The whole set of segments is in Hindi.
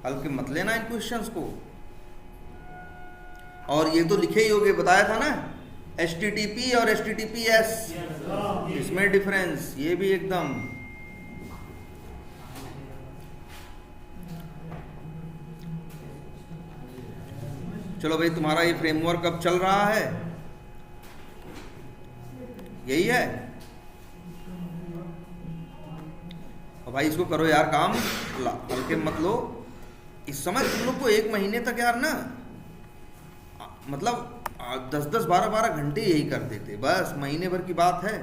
हल्के मत लेना इन क्वेश्चंस को। और ये तो लिखे ही होगे, बताया था ना, HTTP और HTTPS, इसमें डिफरेंस, ये भी एकदम। चलो भाई, तुम्हारा ये फ्रेमवर्क अब चल रहा है, यही है। और भाई इसको करो यार काम, हल्के मत लो। इस समय तुम लोग को 1 महीने तक यार ना, मतलब 10-10, 12-12 घंटे यही कर देते, बस महीने भर की बात है।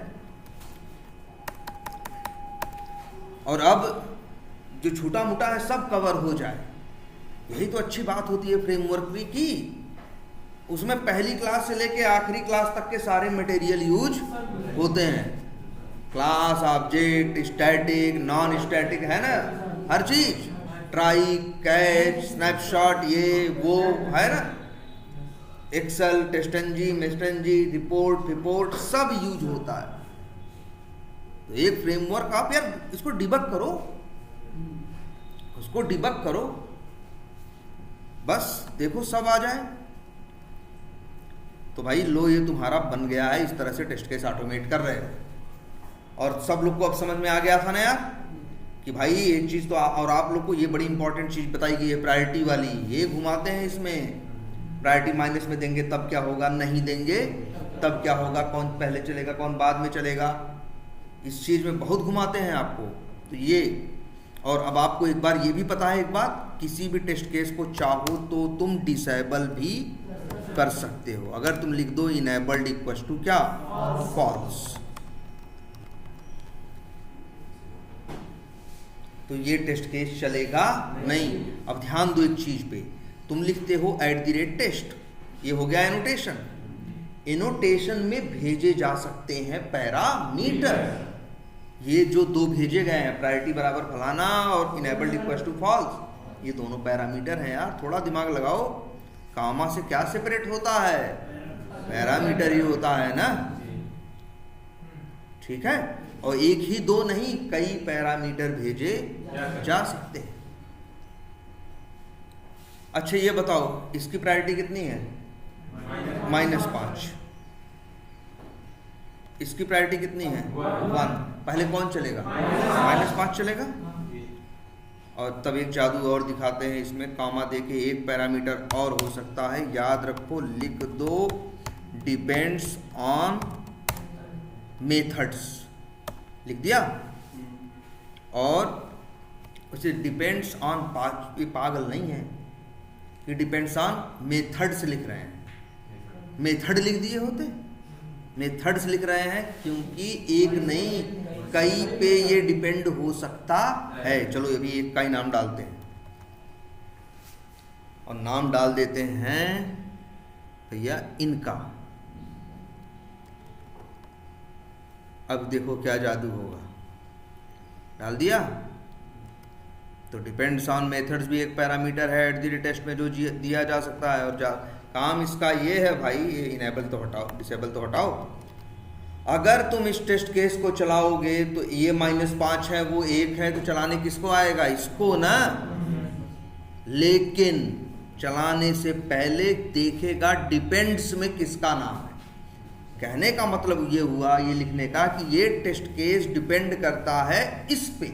और अब जो छोटा मोटा है सब कवर हो जाए, यही तो अच्छी बात होती है फ्रेमवर्क भी की। उसमें पहली क्लास से लेके आखिरी क्लास तक के सारे मटेरियल यूज होते हैं। Class, object, static, non static, है ना, हर चीज, ट्राई, कैच, स्नैपशॉट, ये वो है ना, एक्सेल, टेस्टनजी, मेस्टनजी, रिपोर्ट सब यूज होता है। तो एक फ्रेमवर्क आप यार इसको डिबग करो, उसको डिबग करो, बस देखो सब आ जाए। तो भाई लो, ये तुम्हारा बन गया है, इस तरह से टेस्ट केस ऑटोमेट कर रहे हो। और सब लोग को अब समझ में आ गया था ना यार कि भाई एक चीज़ तो और आप लोग को ये बड़ी इंपॉर्टेंट चीज़ बताई गई है, प्रायोरिटी वाली, ये घुमाते हैं इसमें। प्रायोरिटी माइनस में देंगे तब क्या होगा, नहीं देंगे तब क्या होगा, कौन पहले चलेगा कौन बाद में चलेगा, इस चीज़ में बहुत घुमाते हैं आपको। तो ये, और अब आपको एक बार ये भी पता है एक बात, किसी भी टेस्ट केस को चाहो तो तुम डिसेबल भी कर सकते हो। अगर तुम लिख दो इनेबल्ड इक्वल टू क्या, फॉल्स, तो ये टेस्ट केस चलेगा नहीं। अब ध्यान दो एक चीज पे, तुम लिखते हो @टेस्ट, ये हो गया एनोटेशन। एनोटेशन में भेजे जा सकते हैं पैरामीटर, ये जो 2 भेजे गए हैं, प्रायोरिटी बराबर फलाना और इनेबल्ड इक्वल टू फॉल्स, ये दोनों पैरामीटर हैं यार, थोड़ा दिमाग लगाओ। कामा से क्या सेपरेट होता है, पैरामीटर ही होता है ना, ठीक है। और एक ही 2 नहीं, कई पैरामीटर भेजे जा सकते हैं। अच्छा ये बताओ, इसकी प्रायोरिटी कितनी है, -5, इसकी प्रायोरिटी कितनी है, 1। पहले कौन चलेगा, -5 चलेगा। और तब एक जादू और दिखाते हैं इसमें, कामा देके एक पैरामीटर और हो सकता है, याद रखो, लिख दो डिपेंड्स ऑन मेथड्स, लिख दिया। और उसे डिपेंड्स ऑन, ये पागल नहीं है कि डिपेंड्स ऑन मेथड्स लिख रहे हैं, मेथड लिख दिए होते, मेथड्स लिख रहे हैं क्योंकि एक नहीं कई पे ये डिपेंड हो सकता है। चलो अभी एक का ही नाम डालते हैं, और नाम डाल देते हैं भैया इनका। अब देखो क्या जादू होगा, डाल दिया। तो डिपेंड्स ऑन मेथड्स भी एक पैरामीटर है @टेस्ट में जो दिया जा सकता है। और काम इसका ये है भाई, ये इनेबल तो हटाओ, डिसेबल तो हटाओ। अगर तुम इस टेस्ट केस को चलाओगे तो ये -5 है, वो 1 है, तो चलाने किसको आएगा, इसको ना। लेकिन चलाने से पहले देखेगा डिपेंड्स में किसका नाम है। कहने का मतलब ये हुआ, ये लिखने का, कि ये टेस्ट केस डिपेंड करता है इस पे।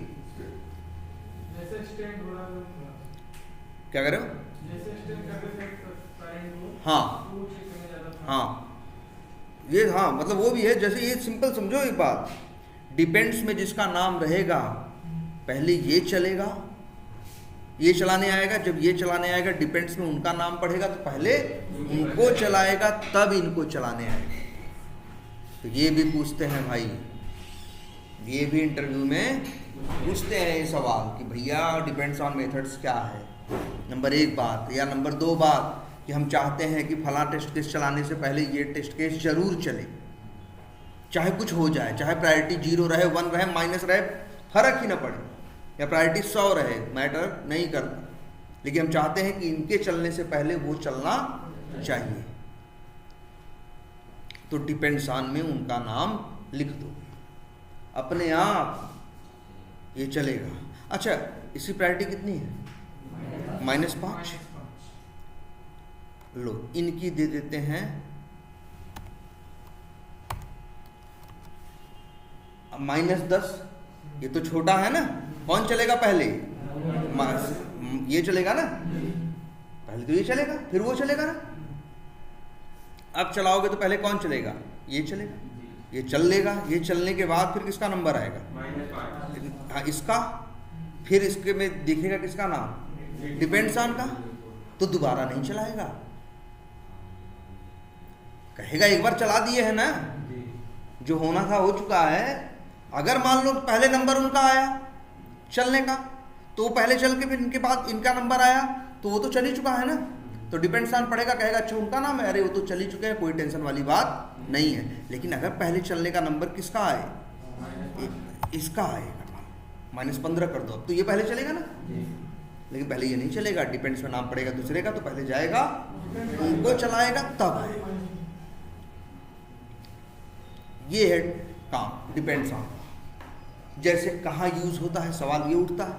क्या करो, हाँ हाँ, ये हाँ मतलब वो भी है, जैसे ये सिंपल समझो एक बात, डिपेंड्स में जिसका नाम रहेगा पहले ये चलेगा, ये चलाने आएगा। जब ये चलाने आएगा डिपेंड्स में उनका नाम पढ़ेगा तो पहले उनको चलाएगा, तब इनको चलाने आएगा। तो ये भी पूछते हैं भाई, ये भी इंटरव्यू में पूछते हैं ये सवाल कि भैया डिपेंड्स ऑन मेथड्स क्या है, नंबर 1 बात। या नंबर 2 बात कि हम चाहते हैं कि फला टेस्ट केस चलाने से पहले ये टेस्ट केस जरूर चले, चाहे कुछ हो जाए, चाहे प्रायोरिटी 0 रहे, 1 रहे, माइनस रहे, फर्क ही ना पड़े, या प्रायोरिटी 100 रहे, मैटर नहीं करता, लेकिन हम चाहते हैं कि इनके चलने से पहले वो चलना चाहिए। तो डिपेंड्स ऑन में उनका नाम लिख दो, अपने आप ये चलेगा। अच्छा, इसकी प्रायोरिटी कितनी है, -5। लो इनकी दे देते हैं -10। ये तो छोटा है ना, कौन चलेगा पहले? ये चलेगा ना, पहले तो ये चलेगा फिर वो चलेगा ना। अब चलाओगे तो पहले कौन चलेगा? ये चलेगा, ये चल लेगा। ये चलने के बाद फिर किसका नंबर आएगा? हाँ इसका। फिर इसके में देखेगा किसका नाम? डिपेंड्स ऑन का। तो दोबारा नहीं चलाएगा, कहेगा एक बार चला दिए है ना, जो होना था हो चुका है। अगर मान लो पहले नंबर उनका आया चलने का, तो वो पहले चल के फिर इनके बाद इनका नंबर आया, तो वो तो चल ही चुका है ना। तो डिपेंड्स ऑन पड़ेगा, कहेगा अच्छा उनका नाम है, अरे वो तो चल ही चुके हैं, कोई टेंशन वाली बात नहीं है। लेकिन अगर पहले चलने का नंबर किसका आए? इसका आएगा, -15 कर दो, अब तो ये पहले चलेगा ना। लेकिन पहले ये नहीं चलेगा, डिपेंड्स में नाम पड़ेगा दूसरे का, तो पहले जाएगा उनको चलाएगा तब आएगा। ये है काम डिपेंड्स ऑन। जैसे कहाँ यूज होता है, सवाल ये उठता है।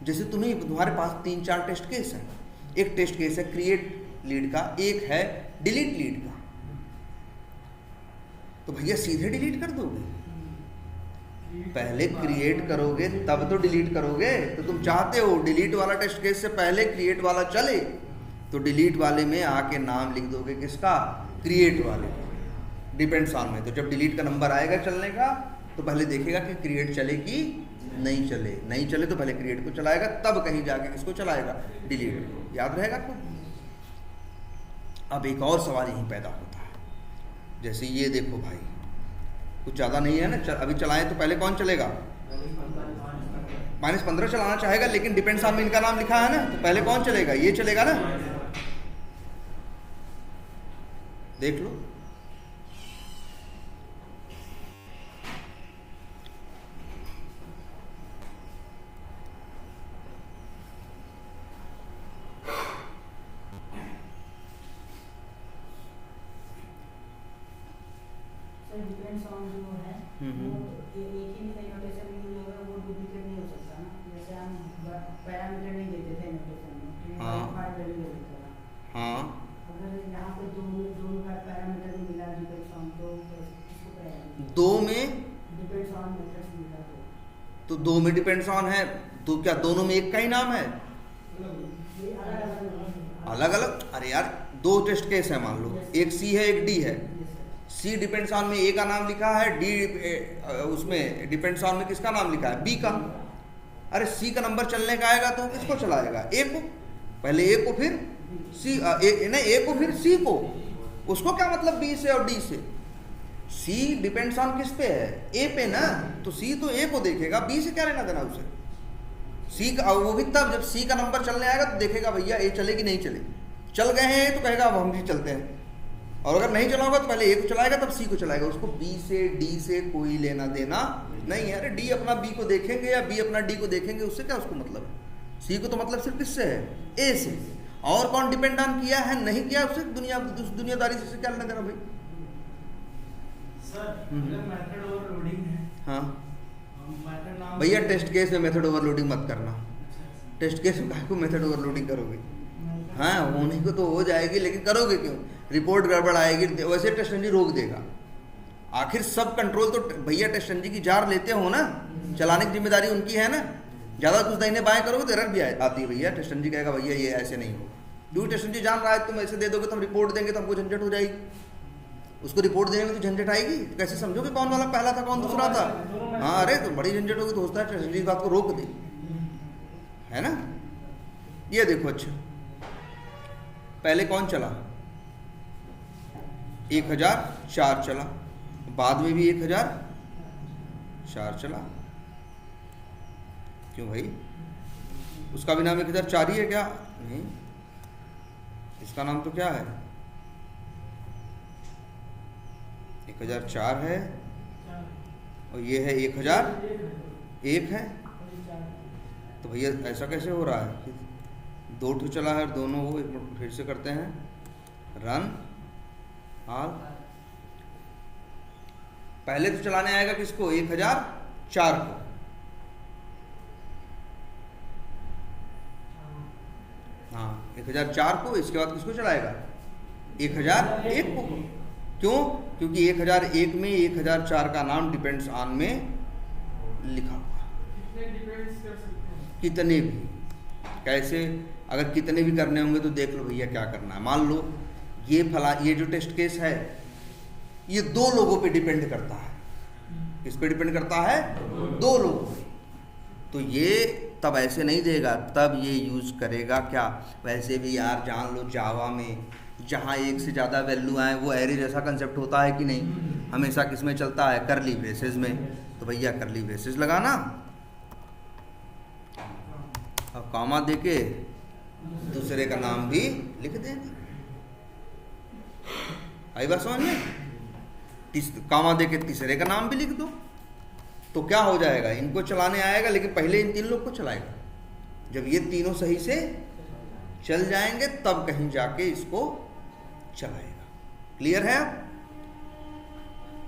जैसे तुम्हारे पास 3-4 टेस्ट केस हैं। एक टेस्ट केस है क्रिएट लीड का, एक है डिलीट लीड का। तो भैया सीधे डिलीट कर दोगे? पहले क्रिएट करोगे तब तो डिलीट करोगे। तो तुम चाहते हो डिलीट वाला टेस्ट केस से पहले क्रिएट वाला चले, तो डिलीट वाले में आके नाम लिख दोगे किसका? क्रिएट वाले, डिपेंड्स ऑन में। तो जब डिलीट का नंबर आएगा चलने का, तो पहले देखेगा कि क्रिएट चले कि नहीं चले। नहीं चले तो पहले क्रिएट को चलाएगा, तब कहीं जाके किसको चलाएगा? डिलीट को। याद रहेगा आपको? अब एक और सवाल यहीं पैदा होता है। जैसे ये देखो भाई, कुछ ज़्यादा नहीं है ना, अभी चलाएं तो पहले कौन चलेगा? -15 चलाना चाहेगा, लेकिन डिपेंड्स ऑन में इनका नाम लिखा है ना, तो पहले कौन चलेगा? ये चलेगा ना। देख लो, डिपेंड्स ऑन जो है वो एक ही नोटेशन यूज होगा, वो डुप्लीकेट नहीं हो सकता ना। जैसे हम पैरामीटर नहीं देते थे नोटेशन में, फाइल वैल्यू देते थे। हाँ, अगर यहाँ पे दो का पैरामीटर भी मिला डिपेंड्स ऑन, तो इसको कहेंगे दो में डिपेंड्स ऑन मेथड्स मिला तो दो में डिपेंड्स ऑन है, तो क्या दोनों में एक का ही नाम है? अलग अलग? अरे यार दो टेस्ट केस है, मान लो एक सी है एक डी है। सी डिपेंड्स ऑन में ए का नाम लिखा है, डी उसमें डिपेंड्स ऑन में किसका नाम लिखा है? बी का। अरे सी का नंबर चलने का आएगा तो किसको चलाएगा? ए को। पहले ए को फिर सी, ए को फिर सी को। उसको क्या मतलब बी से और डी से? सी डिपेंड्स ऑन किस पे है? ए पे ना, तो सी तो ए को देखेगा, बी से क्या लेना देना उसे? सी का, वो भी तब जब सी का नंबर चलने आएगा तो देखेगा भैया ए चले कि नहीं चले। चल गए हैं तो कहेगा अब हम भी चलते हैं, और अगर नहीं चला होगा तो पहले ए को चलाएगा तब सी को चलाएगा। उसको बी से डी से कोई लेना देना नहीं है। अरे डी अपना बी को देखेंगे या बी अपना डी को देखेंगे, उससे क्या उसको मतलब है? सी को तो मतलब सिर्फ किससे है? ए से। और कौन डिपेंड ऑन किया है नहीं किया उससे दुनियादारी से क्या लेना देना भाई? मेथड ओवरलोडिंग है। हाँ भैया, टेस्ट केस में मेथड ओवरलोडिंग मत करना। टेस्ट केस में काहे को मेथड ओवरलोडिंग करोगे? हाँ होने को तो हो जाएगी, लेकिन करोगे क्यों? रिपोर्ट गड़बड़ आएगी, वैसे टेस्ट इंजन रोक देगा। आखिर सब कंट्रोल तो भैया टेस्ट इंजन की जार लेते हो ना, चलाने की जिम्मेदारी उनकी है ना। ज़्यादा कुछ दाहिने बाएं करोगे तो एरर भी आती है भैया। टेस्ट इंजन कहेगा भैया ये ऐसे नहीं हो। क्योंकि टेस्ट इंजन जान रहा है तुम ऐसे दे दोगे तो हम रिपोर्ट देंगे तो हमको झंझट हो जाएगी। उसको रिपोर्ट देने में तो झंझट आएगी, तो कैसे समझोगे कौन वाला पहला था कौन दूसरा था? हाँ अरे तो बड़ी झंझट होगी। तो होता है टेस्ट इंजन इस बात को रोक दे, है ना। ये देखो, अच्छा पहले कौन चला? 1004 चला, बाद में भी 1004 चला। क्यों भाई? उसका भी नाम 1004 ही है क्या? नहीं, इसका नाम तो क्या है? 1004 है और ये है 1001 है। तो भैया ऐसा कैसे हो रहा है कि दो ठो चला है और दोनों वो? एक मिनट फिर से करते हैं, रन ऑल। पहले तो चलाने आएगा किसको? 1004 को। हाँ 1004 को, इसके बाद किसको चलाएगा 1001 को। क्यों? क्योंकि 1001 में 1004 का नाम डिपेंड्स ऑन में लिखा हुआ। कितने भी, कैसे, अगर कितने भी करने होंगे तो देख लो भैया क्या करना है। मान लो ये जो टेस्ट केस है ये 2 लोगों पे डिपेंड करता है। किस पे डिपेंड करता है? 2 लोगों पे। तो ये तब ऐसे नहीं देगा, तब ये यूज करेगा क्या, वैसे भी यार जान लो जावा में जहाँ एक से ज़्यादा वैल्यू आए वो एरे जैसा कंसेप्ट होता है कि नहीं, हमेशा किस में चलता है, करली ब्रेसेस में। तो भैया करली ब्रेसेस लगाना, अब कॉमा देके दूसरे का नाम भी लिख देना। आई बात समझ में? कॉमा देके तीसरे का नाम भी लिख दो, तो क्या हो जाएगा, इनको चलाने आएगा लेकिन पहले इन 3 लोग को चलाएगा। जब ये तीनों सही से चल जाएंगे तब कहीं जाके इसको चलाएगा। क्लियर है?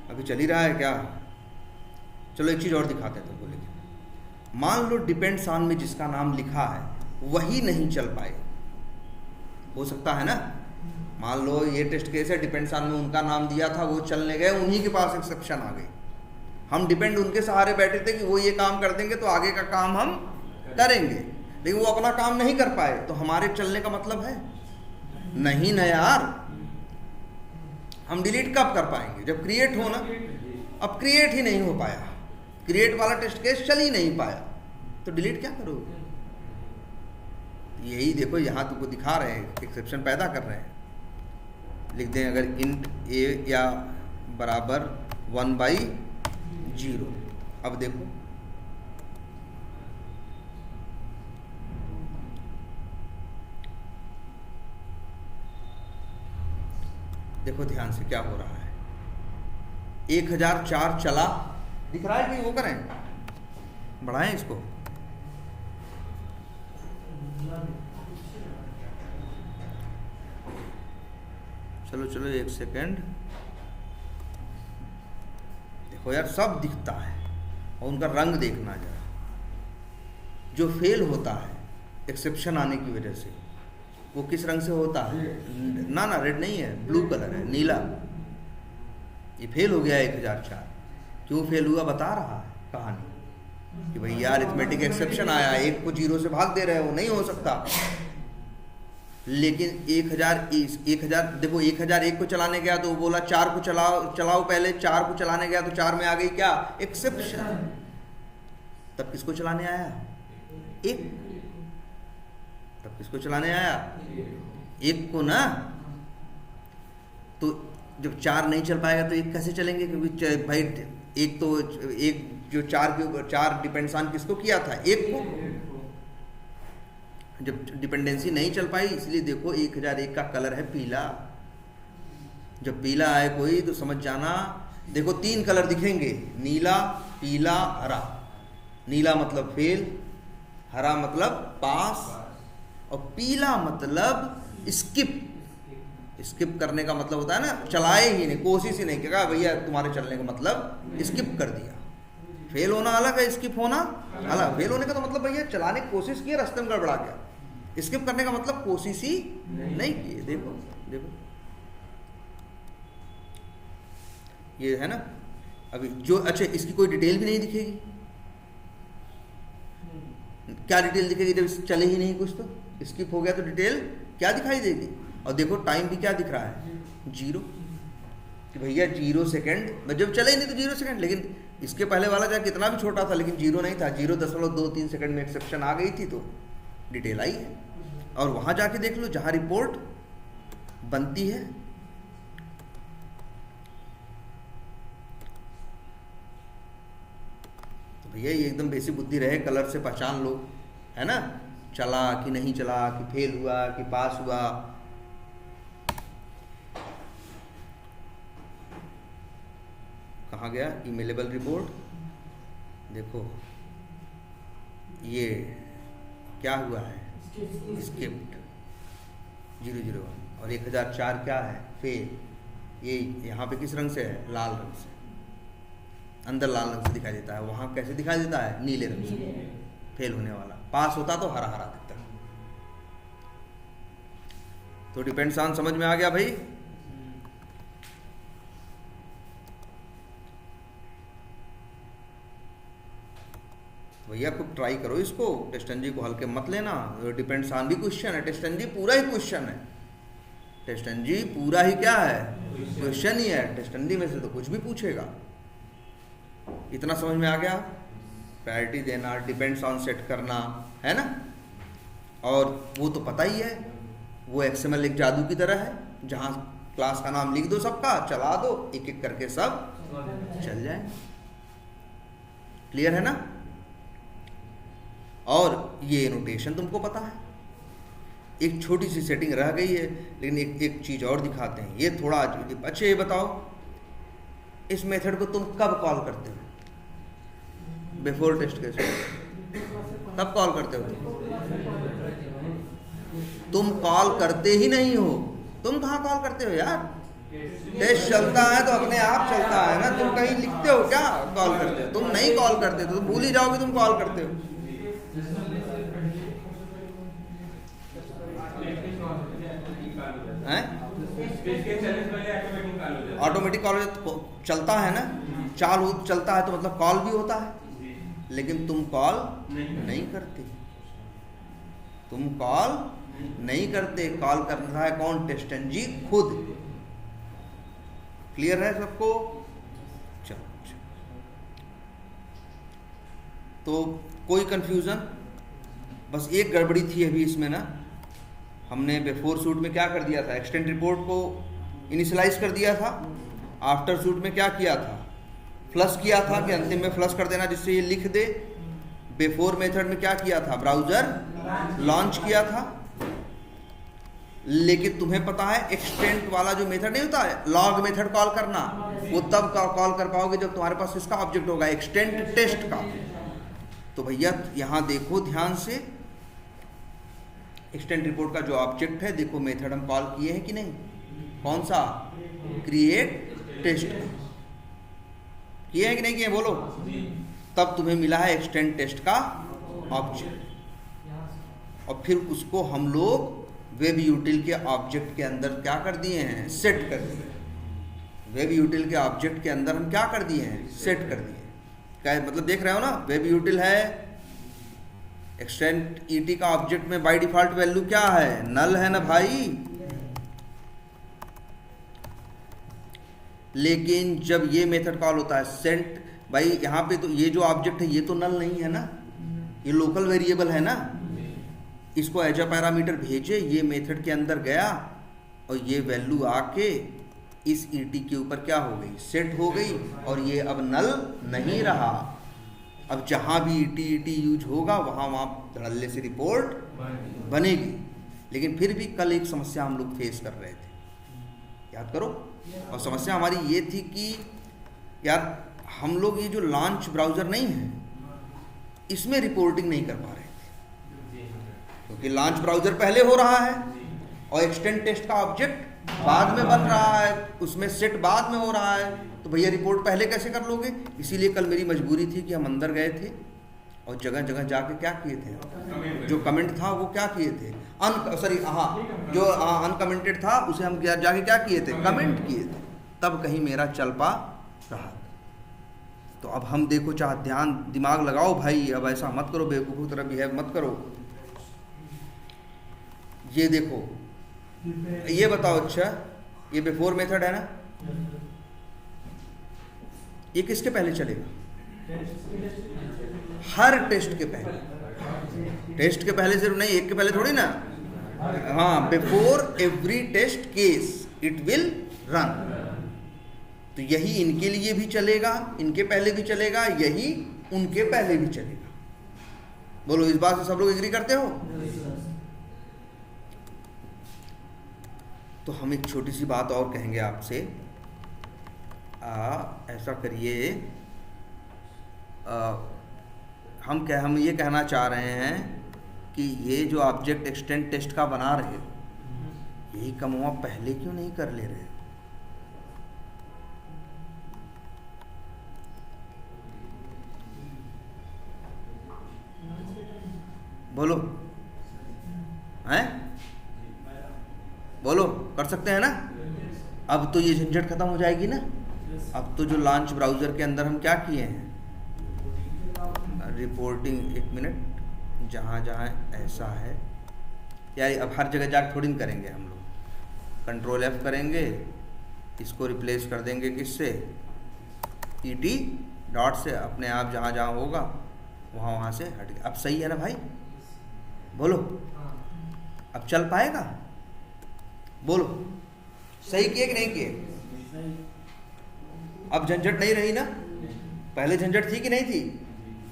अभी चल ही रहा है क्या? चलो एक चीज और दिखाते हैं तुमको। लेकिन मान लो डिपेंड्स ऑन में जिसका नाम लिखा है वही नहीं चल पाए, हो सकता है ना। मान लो ये टेस्ट केस है, डिपेंड्स ऑन में उनका नाम दिया था, वो चलने गए, उन्हीं के पास एक्सेप्शन आ गई। हम डिपेंड उनके सहारे बैठे थे कि वो ये काम कर देंगे तो आगे का काम हम करेंगे, लेकिन वो अपना काम नहीं कर पाए, तो हमारे चलने का मतलब है नहीं ना यार। हम डिलीट कब कर पाएंगे? जब क्रिएट हो ना। अब क्रिएट ही नहीं हो पाया, क्रिएट वाला टेस्ट केस चल ही नहीं पाया, तो डिलीट क्या करोगे? यही देखो यहाँ तुमको दिखा रहे हैं, एक्सेप्शन पैदा कर रहे हैं। लिख दें अगर इंट ए या बराबर 1/0। अब देखो देखो ध्यान से क्या हो रहा है। 1004 चला, दिख रहा है कि वो करें, बढ़ाएं इसको। चलो चलो एक सेकेंड, देखो यार सब दिखता है और उनका रंग देखना जरा। जो फेल होता है एक्सेप्शन आने की वजह से वो किस रंग से होता है? ना ना रेड नहीं है, ब्लू कलर है, नीला। ये फेल हो गया 1004। क्यों फेल हुआ बता रहा है कहानी कि भाई यार अरिथमेटिक एक्सेप्शन आया, 1 को 0 से भाग दे रहे हो, नहीं हो सकता। लेकिन 1000 देखो 1001 को चलाने गया तो वो बोला 4 को चलाओ पहले, 4 को चलाने गया तो 4 में आ गई क्या? एक्सेप्शन। तब किसको चलाने आया? 1। तब किसको चलाने आया? 1 को ना। तो जब 4 नहीं चल पाएगा तो 1 कैसे चलेंगे? क्योंकि भाई एक जो 4 के ऊपर 4 डिपेंड्स ऑन किसको किया था? 1 को। जब डिपेंडेंसी नहीं चल पाई, इसलिए देखो 1001 का कलर है पीला। जब पीला आए कोई तो समझ जाना, देखो 3 कलर दिखेंगे, नीला, पीला, हरा। नीला मतलब फेल, हरा मतलब पास, और पीला मतलब स्किप। स्किप करने का मतलब होता है ना, चलाए ही नहीं, कोशिश ही नहीं किया, भैया तुम्हारे चलने का मतलब स्किप कर दिया। फेल होना अलग है, स्किप होना अलग। फेल होने का तो मतलब भैया चलाने की कोशिश की, रास्ते में गड़बड़ा गया। स्किप करने का मतलब कोशिश ही नहीं की। देखो देखो ये है ना। अभी जो अच्छा इसकी कोई डिटेल भी नहीं दिखेगी। क्या डिटेल दिखेगी जब चले ही नहीं कुछ? तो स्किप हो गया तो डिटेल क्या दिखाई देगी? और देखो टाइम भी क्या दिख रहा है? 0। कि भैया 0 सेकेंड, जब चले ही नहीं तो 0 सेकेंड। लेकिन इसके पहले वाला चाहे कितना भी छोटा था लेकिन 0 नहीं था, 0.23 सेकेंड में एक्सेप्शन आ गई थी तो डिटेल आई है। और वहां जाके देख लो जहां रिपोर्ट बनती है, तो भैया ये एकदम बेसिक बुद्धि रहे, कलर से पहचान लो, है ना। चला कि नहीं चला, कि फेल हुआ कि पास हुआ। कहाँ गया इमेलेबल रिपोर्ट? देखो ये क्या हुआ है? स्किप्ड 001। और 1004 क्या है? फेल। ये यहाँ पे किस रंग से है? लाल रंग से। अंदर लाल रंग से दिखाई देता है, वहाँ कैसे दिखाई देता है? नीले रंग से। फेल होने वाला। पास होता तो हरा हरा दिखता। तो डिपेंड्स ऑन समझ में आ गया भाई? भैया खूब ट्राई करो इसको, टेस्टन जी को हल्के मत लेना। डिपेंड्स ऑन भी क्वेश्चन है, टेस्टन जी पूरा ही क्वेश्चन है, टेस्टन जी पूरा ही क्या है, क्वेश्चन ही है। टेस्टन जी में से तो कुछ भी पूछेगा। इतना समझ में आ गया? प्रायोरिटी देना, डिपेंड्स ऑन सेट करना, है ना। और वो तो पता ही है, वो एक्सएमएल एक जादू की तरह है, जहाँ क्लास का नाम लिख दो सबका, चला दो, एक एक करके सब चल जाए। क्लियर है ना? और ये नोटेशन तुमको पता है। एक छोटी सी सेटिंग रह गई है, लेकिन एक चीज और दिखाते हैं, ये थोड़ा अच्छे। ये बताओ, इस मेथड को तुम कब कॉल करते हो? बिफोर टेस्ट केस तब कॉल करते हो? तुम कॉल करते ही नहीं हो। तुम कहाँ कॉल करते हो यार? टेस्ट चलता है तो अपने आप चलता है ना, तुम कहीं लिखते हो क्या कॉल करते हो? तुम नहीं कॉल करते, तो तुम भूल ही जाओगे तुम कॉल करते हो। ऑटोमेटिक कॉल चलता है ना, चालू चलता है तो मतलब कॉल भी होता है, लेकिन तुम कॉल नहीं करते। तुम कॉल नहीं करते। कॉल करता है कौन? टेस्टन जी खुद। क्लियर है सबको? चलो, तो कोई कंफ्यूजन? बस एक गड़बड़ी थी अभी इसमें ना, हमने बिफोर सूट में क्या कर दिया था, एक्सटेंड रिपोर्ट को इनिशियलाइज कर दिया था। आफ्टर सूट में क्या किया था, फ्लश किया था कि अंतिम में फ्लश कर देना जिससे ये लिख दे। बिफोर मेथड में क्या किया था, ब्राउजर लॉन्च किया था। लेकिन तुम्हें पता है एक्सटेंड वाला जो मेथड नहीं होता है, लॉग मेथड कॉल करना, वो तब कॉल कर पाओगे जब तुम्हारे पास इसका ऑब्जेक्ट होगा, एक्सटेंड टेस्ट का। तो भैया यहां देखो ध्यान से, एक्सटेंड रिपोर्ट का जो ऑब्जेक्ट है, देखो मेथड हम कॉल किए हैं कि नहीं? कौन सा? क्रिएट टेस्ट किए हैं कि नहीं किए? बोलो। तब तुम्हें मिला है एक्सटेंड टेस्ट का ऑब्जेक्ट, और फिर उसको हम लोग वेब यूटिल के ऑब्जेक्ट के अंदर क्या कर दिए हैं, सेट कर दिए। वेब यूटिल के ऑब्जेक्ट के अंदर हम क्या कर दिए हैं, सेट कर दिए। क्या मतलब देख रहे हो ना, वेब यूटिल है, एक्सटेंड ईटी का ऑब्जेक्ट में बाय डिफॉल्ट वैल्यू क्या है, नल है ना भाई। लेकिन जब ये मेथड कॉल होता है सेंट, भाई यहाँ पे तो ये जो ऑब्जेक्ट है ये तो नल नहीं है ना, ये लोकल वेरिएबल है ना। इसको एज अ पैरामीटर भेजे, ये मेथड के अंदर गया और ये वैल्यू आके इस ईटी के ऊपर क्या हो गई, सेट हो गई, और ये अब नल नहीं रहा। अब जहाँ भी ईटी यूज होगा वहाँ धड़ल्ले से रिपोर्ट बनेगी। लेकिन फिर भी कल एक समस्या हम लोग फेस कर रहे थे, याद करो। और समस्या हमारी ये थी कि यार हम लोग ये जो लॉन्च ब्राउज़र नहीं है इसमें रिपोर्टिंग नहीं कर पा रहे थे, क्योंकि लॉन्च ब्राउज़र पहले हो रहा है और एक्सटेंड टेस्ट का ऑब्जेक्ट बाद में बन रहा है, उसमें सेट बाद में हो रहा है। तो भैया रिपोर्ट पहले कैसे कर लोगे? इसीलिए कल मेरी मजबूरी थी कि हम अंदर गए थे और जगह जगह जाके क्या किए थे, जो कमेंट था वो क्या किए थे, जो अनकमेंटेड था उसे हम जाके क्या किए थे, कमेंट किए थे। तब कहीं मेरा चल पा रहा। तो अब हम देखो, चाहे ध्यान दिमाग लगाओ भाई, अब ऐसा मत करो, बेवकूफ़ों की तरह बिहेव मत करो। ये देखो, ये बताओ, अच्छा ये बिफोर मेथड है ना, ये किसके पहले चलेगा? हर टेस्ट के पहले। टेस्ट के पहले सिर्फ नहीं, एक के पहले थोड़ी ना। हाँ, before every test case it will run. तो यही इनके लिए भी चलेगा, इनके पहले भी चलेगा, यही उनके पहले भी चलेगा। बोलो, इस बात से सब लोग एग्री करते हो? तो हम एक छोटी सी बात और कहेंगे आपसे, ऐसा करिए, हम ये कहना चाह रहे हैं कि ये जो ऑब्जेक्ट एक्सटेंड टेस्ट का बना रहे हो, यही कमुआ पहले क्यों नहीं कर ले रहे? बोलो, हैं? बोलो, कर सकते हैं ना? अब तो ये झंझट खत्म हो जाएगी ना। अब तो जो लॉन्च ब्राउज़र के अंदर हम क्या किए हैं, रिपोर्टिंग, एक मिनट, जहाँ जहाँ ऐसा है यार, अब हर जगह जाकर थोड़ी करेंगे हम लोग। कंट्रोल F करेंगे, इसको रिप्लेस कर देंगे किससे, ET डॉट से। अपने आप जहाँ जहाँ होगा वहाँ से हट गया। अब सही है ना भाई? बोलो, अब चल पाएगा? बोलो, सही किए कि नहीं किए? अब झंझट नहीं रही ना? पहले झंझट थी कि नहीं थी?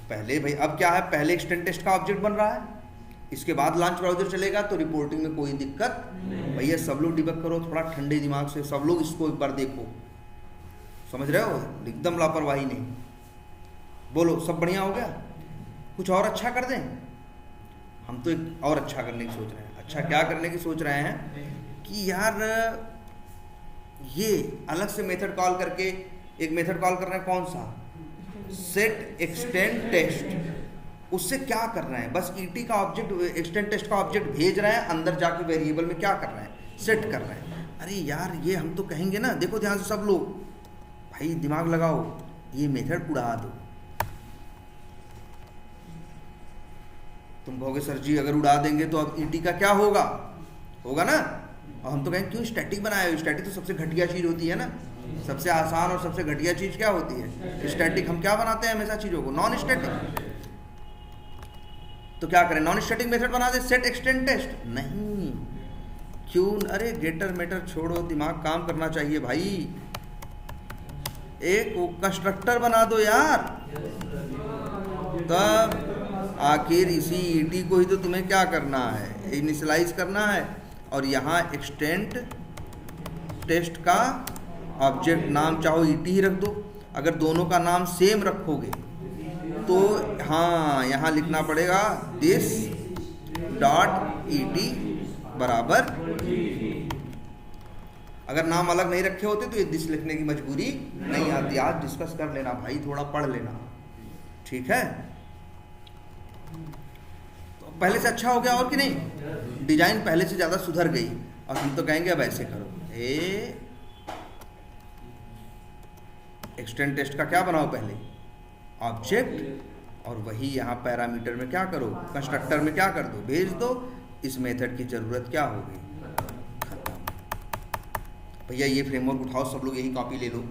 पहले भाई, अब क्या है, पहले एक्सटेंड टेस्ट का ऑब्जेक्ट बन रहा है, इसके बाद लॉन्च ब्राउज़र चलेगा तो रिपोर्टिंग में कोई दिक्कत भैया। सब लोग डिबग करो थोड़ा ठंडे दिमाग से, सब लोग इसको एक बार देखो, समझ रहे हो? एकदम लापरवाही नहीं। बोलो, सब बढ़िया हो गया? कुछ और अच्छा कर दें? हम तो एक और अच्छा करने की सोच रहे हैं। अच्छा क्या करने की सोच रहे हैं कि यार ये अलग से मेथड कॉल करके, एक मेथड कॉल कर रहे हैं कौन सा, सेट एक्सटेंड टेस्ट। उससे क्या कर रहे हैं, बस ET का ऑब्जेक्ट, एक्सटेंड टेस्ट का ऑब्जेक्ट भेज रहे हैं, अंदर जाके वेरिएबल में क्या कर रहे हैं, सेट कर रहे हैं। अरे यार ये हम तो कहेंगे ना, देखो ध्यान से सब लोग, भाई दिमाग लगाओ, ये मेथड उड़ा दो। तुम कहोगे सर जी अगर उड़ा देंगे तो अब ET का क्या होगा, होगा ना? और हम तो कहेंगे क्यों स्टैटिक बनाया है? स्टैटिक तो सबसे घटिया चीज़ होती है ना, सबसे आसान और सबसे घटिया चीज़ क्या होती है, स्टैटिक। हम क्या बनाते हैं हमेशा चीज़ों को, नॉन स्टैटिक। तो क्या करें, नॉन स्टैटिक मेथड बना दे, सेट एक्सटेंड टेस्ट? नहीं, क्यों? अरे गेटर मेटर छोड़ो, दिमाग काम करना चाहिए भाई। एक कंस्ट्रक्टर बना दो यार, तब आखिर इसी ET को ही तो तुम्हें क्या करना है, इनिशियलाइज करना है। और यहाँ एक्सटेंड टेस्ट का ऑब्जेक्ट नाम चाहो ET ही रख दो। अगर दोनों का नाम सेम रखोगे तो हाँ, यहाँ लिखना पड़ेगा दिस डॉट ET बराबर। अगर नाम अलग नहीं रखे होते तो ये दिस लिखने की मजबूरी नहीं आती। आज डिस्कस कर लेना भाई, थोड़ा पढ़ लेना, ठीक है? तो पहले से अच्छा हो गया और कि नहीं? डिजाइन पहले से ज़्यादा सुधर गई। और हम तो कहेंगे अब ऐसे करो, एक्सटेंड टेस्ट का क्या बनाओ पहले, ऑब्जेक्ट, और वही यहाँ पैरामीटर में क्या करो, कंस्ट्रक्टर में क्या कर दो, भेज दो। इस मेथड की ज़रूरत क्या हो गई, खत्म। भैया ये फ्रेमवर्क उठाओ, सब लोग यही कॉपी ले लो,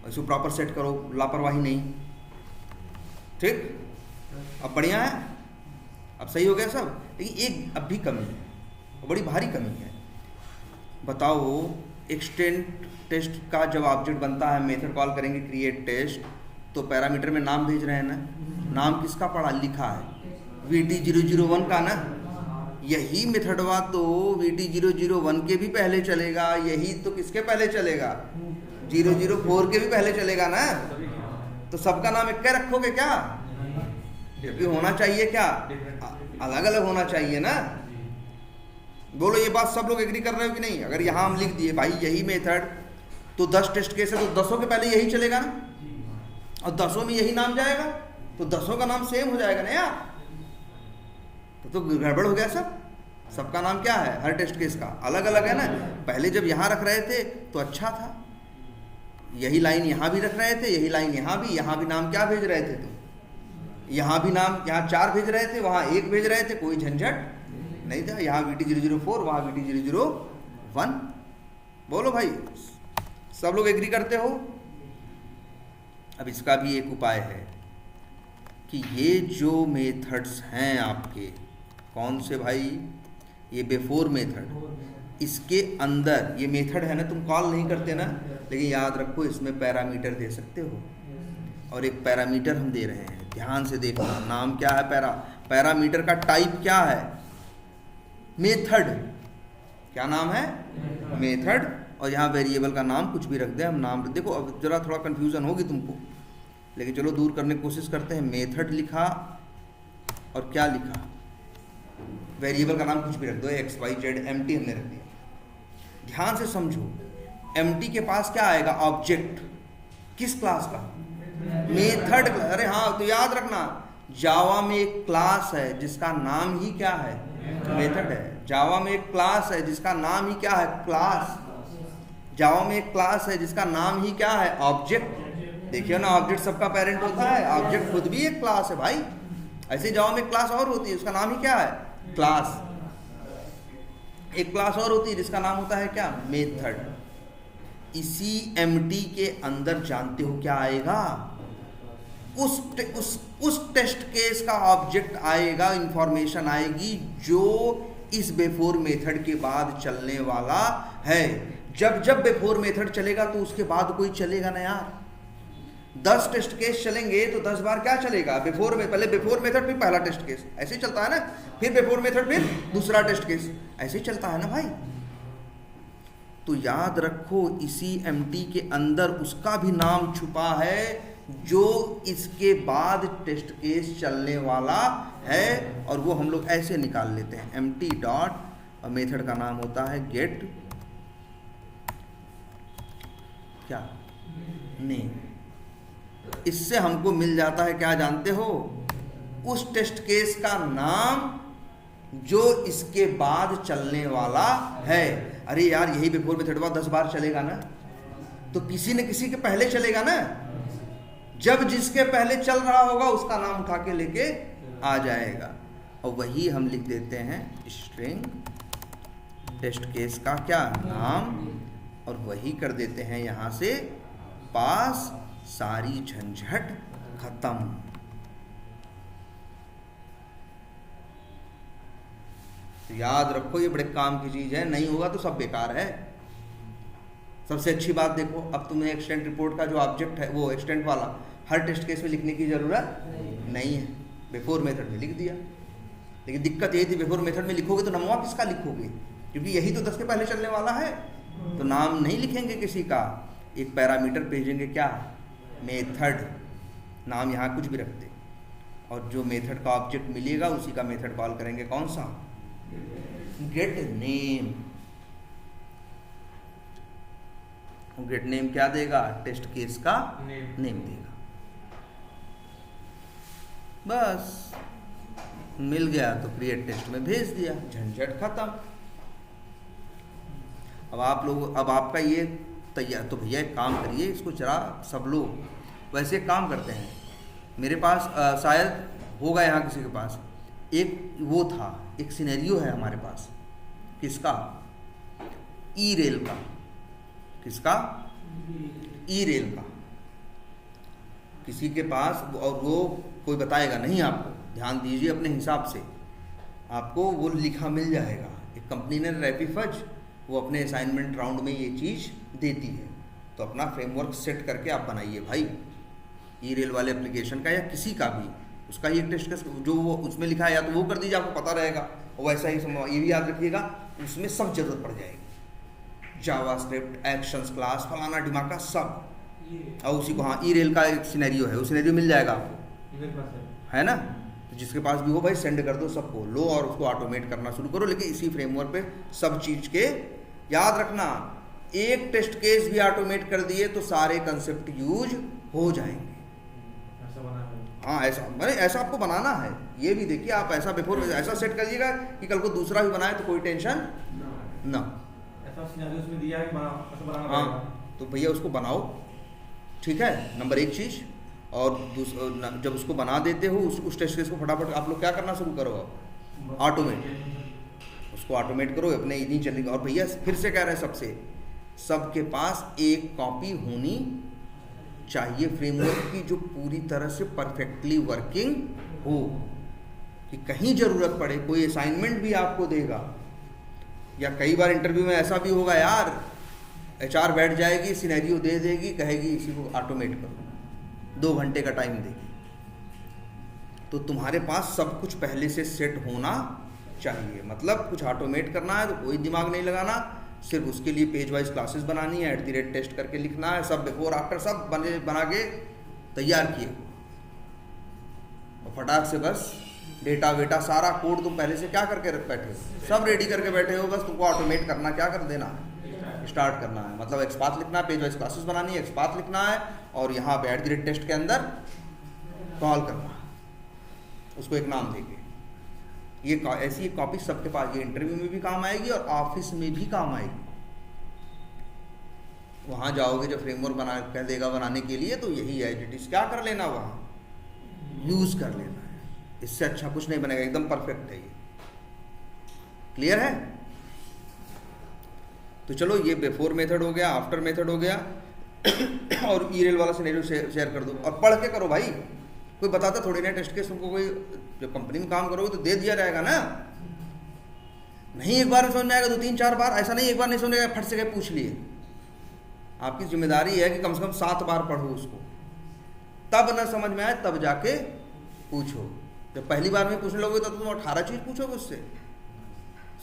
इसको प्रॉपर सेट करो, लापरवाही नहीं, ठीक? अब बढ़िया है, अब सही हो गया सब। लेकिन एक अब भी कमी है, बड़ी भारी कमी है। बताओ, एक्सटेंड टेस्ट का जब ऑब्जेक्ट बनता है, मेथड कॉल करेंगे क्रिएट टेस्ट, तो पैरामीटर में नाम भेज रहे हैं ना, नाम किसका पढ़ा लिखा है, VT001 का ना। यही मेथडवा तो VT001 के भी पहले चलेगा, यही तो किसके पहले चलेगा, 004 के भी पहले चलेगा ना। तो सबका नाम एक रखोगे क्या? जबकि होना चाहिए क्या, अलग अलग होना चाहिए ना। बोलो ये बात सब लोग एग्री कर रहे हो कि नहीं? अगर यहाँ हम लिख दिए भाई यही मेथड, तो 10 टेस्ट केस है तो 10 के पहले यही चलेगा ना, और 10 में यही नाम जाएगा, तो 10 का नाम सेम हो जाएगा ना यार। तो गड़बड़ हो गया सब, सबका नाम क्या है, हर टेस्ट केस का अलग अलग है ना। पहले जब यहाँ रख रहे थे तो अच्छा था, यही लाइन यहाँ भी रख रहे थे, यही लाइन यहाँ भी नाम क्या भेज रहे थे, तो यहाँ भी नाम, यहाँ 4 भेज रहे थे, वहाँ 1 भेज रहे थे, कोई झंझट नहीं था। यहाँ VT004, वहाँ VT001। बोलो भाई, सब लोग एग्री करते हो? अब इसका भी एक उपाय है कि ये जो मेथड्स हैं आपके, कौन से भाई, ये बिफोर मेथड, इसके अंदर ये मेथड है ना, तुम कॉल नहीं करते ना, लेकिन याद रखो इसमें पैरामीटर दे सकते हो। और एक पैरामीटर हम दे रहे हैं, ध्यान से देखो, नाम क्या है, पैरामीटर का टाइप क्या है, मेथड। क्या नाम है, मेथड। और यहाँ वेरिएबल का नाम कुछ भी रख दें हम, नाम देखो। अब जरा थोड़ा कन्फ्यूज़न होगी तुमको, लेकिन चलो दूर करने की कोशिश करते हैं। मेथड लिखा और क्या लिखा, वेरिएबल का नाम कुछ भी रख दो, XYZ, एम्प्टी हमने रख दिया। ध्यान से समझो, एम्प्टी के पास क्या आएगा, ऑब्जेक्ट, किस क्लास का, मेथड। अरे हाँ, तो याद रखना, जावा में एक क्लास है जिसका नाम ही क्या है, मेथड है। जावा में एक क्लास है जिसका नाम ही क्या है, क्लास। जावा में एक क्लास है जिसका नाम ही क्या है, ऑब्जेक्ट। देखिए ना, ऑब्जेक्ट सबका पेरेंट होता है, ऑब्जेक्ट खुद भी एक क्लास है भाई। ऐसे जावा में क्लास और होती है, उसका नाम ही क्या है, क्लास। एक क्लास और होती है जिसका नाम होता है क्या, मेथड। इसी एमटी के अंदर जानते हो क्या आएगा, उस टेस्ट केस का ऑब्जेक्ट आएगा, इंफॉर्मेशन आएगी जो इस बिफोर मेथड के बाद चलने वाला है। जब बिफोर मेथड चलेगा तो उसके बाद कोई चलेगा ना यार। 10 टेस्ट केस चलेंगे तो 10 बार क्या चलेगा, बिफोर में पहले बिफोर मेथड फिर पहला टेस्ट केस, ऐसे ही चलता है ना। फिर बिफोर मेथड फिर दूसरा टेस्ट केस, ऐसे ही चलता है ना भाई। तो याद रखो, इसी एमटी के अंदर उसका भी नाम छुपा है जो इसके बाद टेस्ट केस चलने वाला है, और वो हम लोग ऐसे निकाल लेते हैं, एमटी डॉट, और मेथड का नाम होता है गेट क्या, नेम। इससे हमको मिल जाता है क्या, जानते हो, उस टेस्ट केस का नाम जो इसके बाद चलने वाला है। अरे यार, यही बिफोर मेथड 10 बार चलेगा ना, तो किसी न किसी के पहले चलेगा ना। जब जिसके पहले चल रहा होगा उसका नाम उठा के लेके आ जाएगा, और वही हम लिख देते हैं स्ट्रिंग टेस्ट केस का क्या नाम, और वही कर देते हैं यहां से पास, सारी झंझट खत्म। तो याद रखो, ये बड़े काम की चीज है, नहीं होगा तो सब बेकार है। सबसे अच्छी बात देखो, अब तुम्हें एक्सटेंट रिपोर्ट का जो ऑब्जेक्ट है वो एक्सटेंट वाला हर टेस्ट केस में लिखने की जरूरत नहीं है, बिफोर मेथड में लिख दिया। लेकिन दिक्कत यही थी, बिफोर मेथड में लिखोगे तो नमवा किसका लिखोगे, क्योंकि यही तो 10 के पहले चलने वाला है, तो नाम नहीं लिखेंगे किसी का। एक पैरामीटर भेजेंगे क्या, मेथड, नाम यहाँ कुछ भी रखते, और जो मेथड का ऑब्जेक्ट मिलेगा उसी का मेथड कॉल करेंगे, कौन सा, गेट नेम। गेट नेम क्या देगा, टेस्ट केस का नेम देगा। बस मिल गया तो क्रिएट टेस्ट में भेज दिया, झंझट खत्म। अब आप लोग, अब आपका ये तैयार, तो भैया एक काम करिए, इसको जरा सब लोग वैसे एक काम करते हैं। मेरे पास शायद होगा यहाँ किसी के पास, एक वो था, एक सिनेरियो है हमारे पास, किसका, ई रेल का। किसका, ई रेल का। किसी के पास, और वो कोई बताएगा नहीं आपको, ध्यान दीजिए अपने हिसाब से, आपको वो लिखा मिल जाएगा। एक कंपनी ने रैपिफज, वो अपने असाइनमेंट राउंड में ये चीज़ देती है, तो अपना फ्रेमवर्क सेट करके आप बनाइए भाई, ई रेल वाले एप्लीकेशन का या किसी का भी, उसका ही एक टेस्ट केस जो वो उसमें लिखा है या तो वो कर दीजिए, आपको पता रहेगा। और वैसा ही ये भी याद रखिएगा, उसमें सब जरूरत पड़ जाएगी, जावास्क्रिप्ट, एक्शंस क्लास, फलाना ढिमाका सब, और उसी को, हाँ ई रेल का एक सिनेरियो है, वो सिनेरियो मिल जाएगा आपको, है ना। तो जिसके पास भी हो भाई सेंड कर दो सबको, लो और उसको ऑटोमेट करना शुरू करो। लेकिन इसी फ्रेमवर्क पे सब चीज़ के याद रखना, एक टेस्ट केस भी ऑटोमेट कर दिए तो सारे कंसेप्ट यूज हो जाएंगे। हाँ, ऐसा मैंने ऐसा आपको बनाना है, ये भी देखिए आप ऐसा बिफोर ऐसा सेट करिएगा कि कल को दूसरा भी बनाए तो कोई टेंशन ना। हाँ, तो भैया उसको बनाओ, ठीक है, नंबर 1 चीज़। और जब उसको बना देते हो उस टेस्ट केस को फटाफट आप लोग क्या करना शुरू करो, ऑटोमेट, उसको ऑटोमेट करो, अपने इन्हीं चलेगा। और भैया फिर से कह रहे हैं, सबके पास एक कॉपी होनी चाहिए फ्रेमवर्क की, जो पूरी तरह से परफेक्टली वर्किंग हो, कि कहीं ज़रूरत पड़े, कोई असाइनमेंट भी आपको देगा, या कई बार इंटरव्यू में ऐसा भी होगा यार, HR बैठ जाएगी, सिनेरियो दे देगी, कहेगी इसी को ऑटोमेट करो, 2 घंटे का टाइम देगी। तो तुम्हारे पास सब कुछ पहले से सेट होना चाहिए, मतलब कुछ ऑटोमेट करना है तो कोई दिमाग नहीं लगाना, सिर्फ उसके लिए पेज वाइज क्लासेस बनानी है, @टेस्ट करके लिखना है, सब बिफोर आफ्टर सब बना के तैयार किए, और फटाक से बस डेटा वेटा सारा कोड तुम पहले से क्या करके बैठे हो, सब रेडी करके बैठे हो, बस तुमको ऑटोमेट करना, क्या कर देना है, स्टार्ट करना है। मतलब एक्सपाथ लिखना है, पेज वाइज क्लासेस बनानी है, एक्सपाथ लिखना है, और यहाँ पे @टेस्ट के अंदर कॉल करना है, उसको एक नाम देके, ये ऐसी एक कॉपी सबके पास, ये इंटरव्यू में भी काम आएगी और ऑफिस में भी काम आएगी। वहाँ जाओगे जो फ्रेमवर्क बना कह देगा बनाने के लिए, तो यही है एज इट इज, क्या कर लेना वहाँ यूज़ कर लेना है, इससे अच्छा कुछ नहीं बनेगा, एकदम परफेक्ट है ये। क्लियर है? तो चलो ये बिफोर मेथड हो गया, आफ्टर मेथड हो गया और ईरेल वाला सिनेरियो शेयर कर दो और पढ़ के करो भाई। कोई बताता थोड़ी ना टेस्ट केस तुमको, कोई जब कंपनी में काम करोगे तो दे दिया जाएगा ना, नहीं एक बार समझ में आएगा, 2-3-4 बार, ऐसा नहीं एक बार नहीं समझ में आएगा फट से गए पूछ लिए। आपकी जिम्मेदारी है कि कम से कम 7 बार पढ़ो उसको, तब ना समझ में आए तब जाके पूछो। जब पहली बार में पूछने लगोगे तो तुम 18 चीज पूछोगे उससे,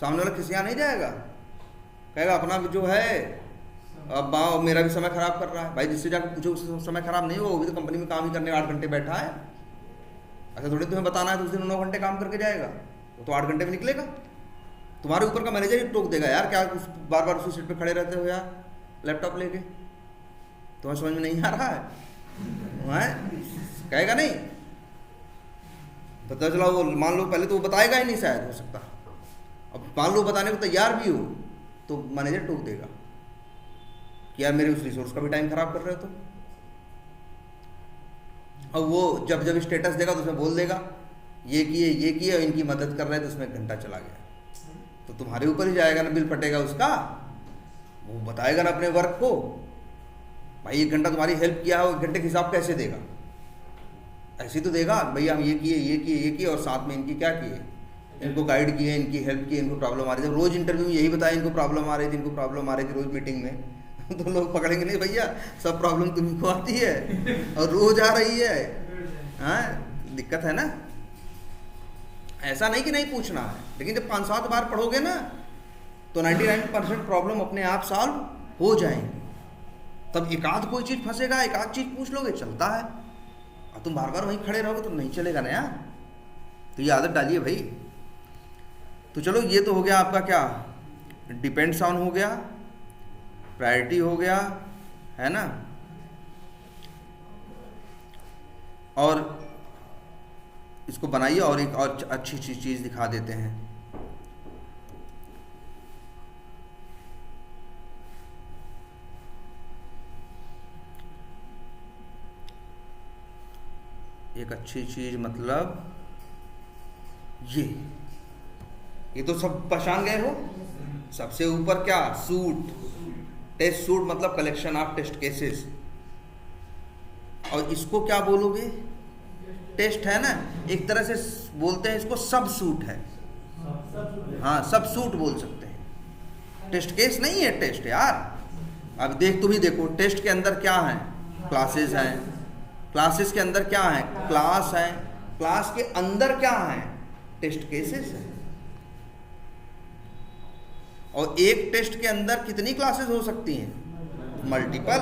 सामने वाला खिसिया नहीं जाएगा, कहेगा अपना भी जो है अब मेरा भी समय खराब कर रहा है। भाई जिससे जाकर पूछो उससे समय खराब नहीं हो, वो भी तो कंपनी में काम ही करने 8 घंटे बैठा है। ऐसा थोड़ी तुम्हें बताना है तो उस दिन 9 घंटे काम करके जाएगा, वो तो 8 घंटे में निकलेगा। तुम्हारे ऊपर का मैनेजर ही टोक देगा, यार क्या बार बार उसी सीट पे खड़े रहते हो यार लैपटॉप लेके, तुम्हें समझ में नहीं आ रहा है, कहेगा नहीं। पता चला वो मान लो पहले तो वो बताएगा ही नहीं, शायद हो सकता, अब मान लो बताने को तैयार भी हो तो मैनेजर टोक देगा कि यार मेरे उस रिसोर्स का भी टाइम खराब कर रहे हो तुम। अब वो जब जब स्टेटस देगा तो उसमें बोल देगा ये किए और इनकी मदद कर रहे हैं, तो उसमें घंटा चला गया, तो तुम्हारे ऊपर ही जाएगा ना, बिल फटेगा उसका। वो बताएगा ना अपने वर्क को, भाई 1 घंटा तुम्हारी हेल्प किया हो, 1 घंटे के हिसाब कैसे देगा? ऐसे तो देगा भैया हम ये किए और साथ में इनकी क्या किए, इनको गाइड किए, इनकी हेल्प की, इनको प्रॉब्लम आ रही थी। रोज इंटरव्यू में यही बताया इनको प्रॉब्लम आ रही थी, रोज मीटिंग में तो लोग पकड़ेंगे नहीं भैया सब प्रॉब्लम तुम्ही को आती है और रोज आ रही है, हाँ दिक्कत है ना। ऐसा नहीं कि नहीं पूछना है, लेकिन जब 5-7 बार पढ़ोगे ना तो 99% प्रॉब्लम अपने आप सॉल्व हो जाएंगी। तब एकाध कोई चीज़ फंसेगा, एकाध चीज़ पूछ लोगे चलता है, और तुम बार बार वहीं खड़े रहोगे तो नहीं चलेगा ना यार। तो ये आदत डालिए भाई। तो चलो ये तो हो गया आपका क्या, डिपेंड्स ऑन हो गया, प्रायोरिटी हो गया, है ना। और इसको बनाइए और एक और अच्छी चीज़ दिखा देते हैं। एक अच्छी चीज़ मतलब ये तो सब पहचान गए हो। सबसे ऊपर क्या, सूट, टेस्ट सूट मतलब कलेक्शन ऑफ टेस्ट केसेस। और इसको क्या बोलोगे, टेस्ट है ना, एक तरह से बोलते हैं इसको सब सूट है, हाँ सब सूट बोल सकते हैं। टेस्ट केस नहीं है टेस्ट यार। अब तुम ही देखो टेस्ट के अंदर क्या है, क्लासेस हैं, क्लासेस के अंदर क्या है, क्लास है, क्लास के अंदर क्या है, टेस्ट केसेस है। और एक टेस्ट के अंदर कितनी क्लासेस हो सकती हैं, मल्टीपल।